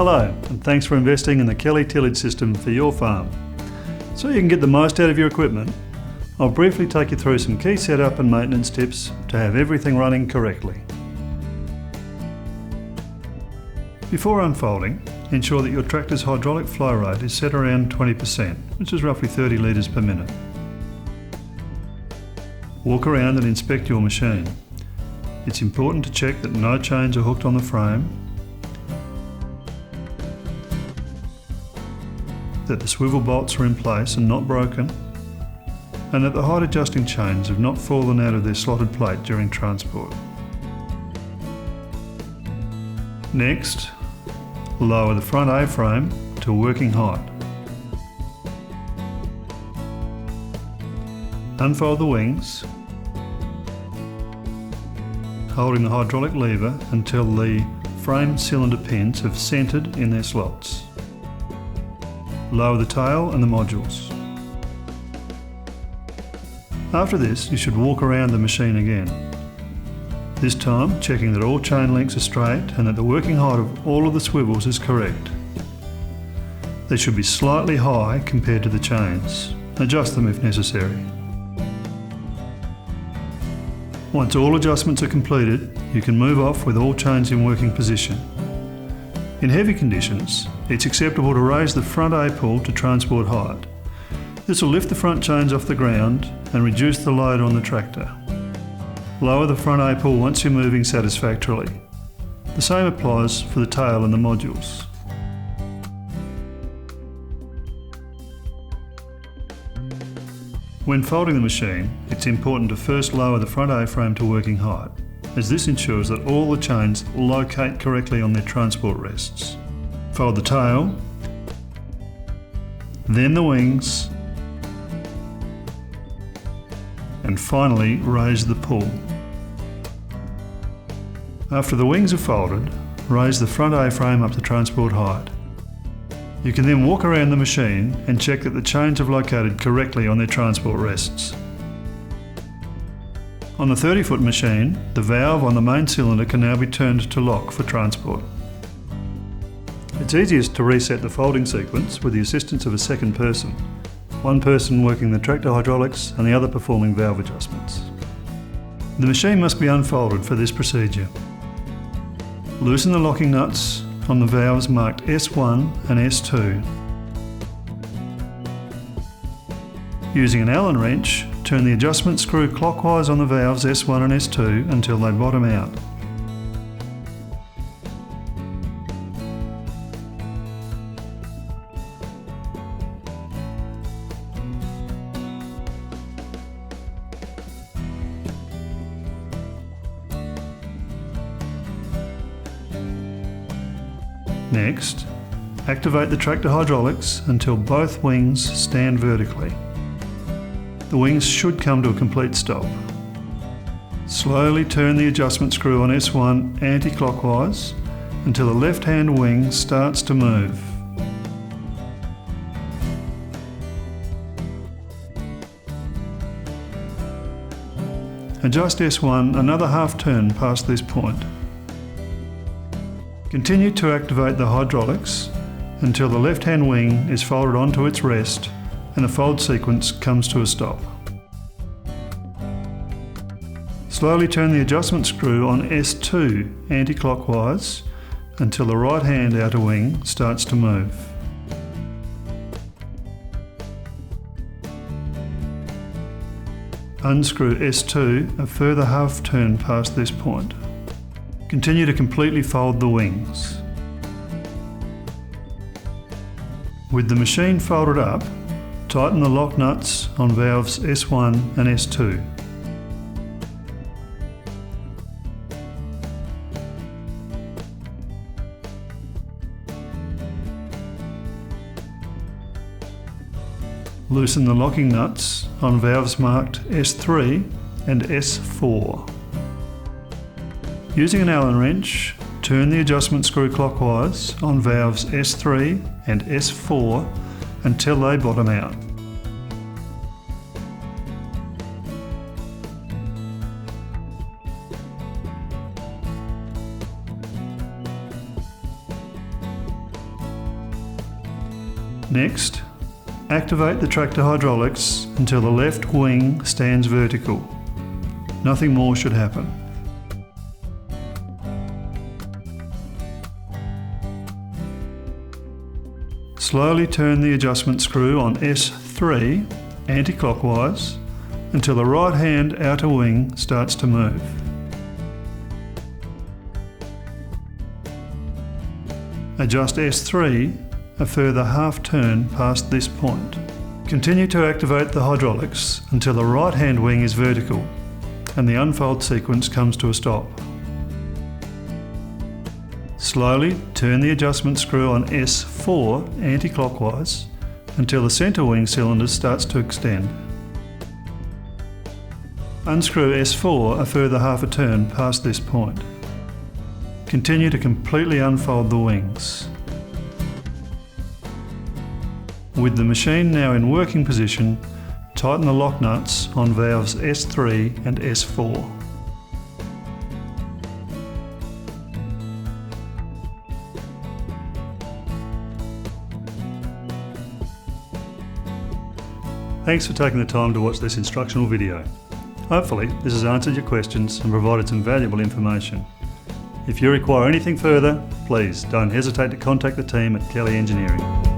Hello, and thanks for investing in the Kelly Tillage System for your farm. So you can get the most out of your equipment, I'll briefly take you through some key setup and maintenance tips to have everything running correctly. Before unfolding, ensure that your tractor's hydraulic flow rate is set around 20%, which is roughly 30 litres per minute. Walk around and inspect your machine. It's important to check that no chains are hooked on the frame, that the swivel bolts are in place and not broken, and that the height adjusting chains have not fallen out of their slotted plate during transport. Next, lower the front A-frame to working height. Unfold the wings, holding the hydraulic lever until the frame cylinder pins have centred in their slots. Lower the tail and the modules. After this, you should walk around the machine again. This time, checking that all chain links are straight and that the working height of all of the swivels is correct. They should be slightly high compared to the chains. Adjust them if necessary. Once all adjustments are completed, you can move off with all chains in working position. In heavy conditions, it's acceptable to raise the front A-pull to transport height. This will lift the front chains off the ground and reduce the load on the tractor. Lower the front A-pull once you're moving satisfactorily. The same applies for the tail and the modules. When folding the machine, it's important to first lower the front A-frame to working height, as this ensures that all the chains locate correctly on their transport rests. Fold the tail, then the wings, and finally raise the pull. After the wings are folded, raise the front A-frame up to transport height. You can then walk around the machine and check that the chains have located correctly on their transport rests. On the 30-foot machine, the valve on the main cylinder can now be turned to lock for transport. It's easiest to reset the folding sequence with the assistance of a second person, one person working the tractor hydraulics and the other performing valve adjustments. The machine must be unfolded for this procedure. Loosen the locking nuts on the valves marked S1 and S2. Using an Allen wrench, turn the adjustment screw clockwise on the valves S1 and S2 until they bottom out. Next, activate the tractor hydraulics until both wings stand vertically. The wings should come to a complete stop. Slowly turn the adjustment screw on S1 anti-clockwise until the left-hand wing starts to move. Adjust S1 another half turn past this point. Continue to activate the hydraulics until the left-hand wing is folded onto its rest and the fold sequence comes to a stop. Slowly turn the adjustment screw on S2 anti-clockwise until the right-hand outer wing starts to move. Unscrew S2 a further half turn past this point. Continue to completely fold the wings. With the machine folded up, tighten the lock nuts on valves S1 and S2. Loosen the locking nuts on valves marked S3 and S4. Using an Allen wrench, turn the adjustment screw clockwise on valves S3 and S4 until they bottom out. Next, activate the tractor hydraulics until the left wing stands vertical. Nothing more should happen. Slowly turn the adjustment screw on S3 anti-clockwise until the right hand outer wing starts to move. Adjust S3 a further half turn past this point. Continue to activate the hydraulics until the right hand wing is vertical and the unfold sequence comes to a stop. Slowly turn the adjustment screw on S4 anti-clockwise until the centre wing cylinder starts to extend. Unscrew S4 a further half a turn past this point. Continue to completely unfold the wings. With the machine now in working position, tighten the lock nuts on valves S3 and S4. Thanks for taking the time to watch this instructional video. Hopefully this has answered your questions and provided some valuable information. If you require anything further, please don't hesitate to contact the team at Kelly Engineering.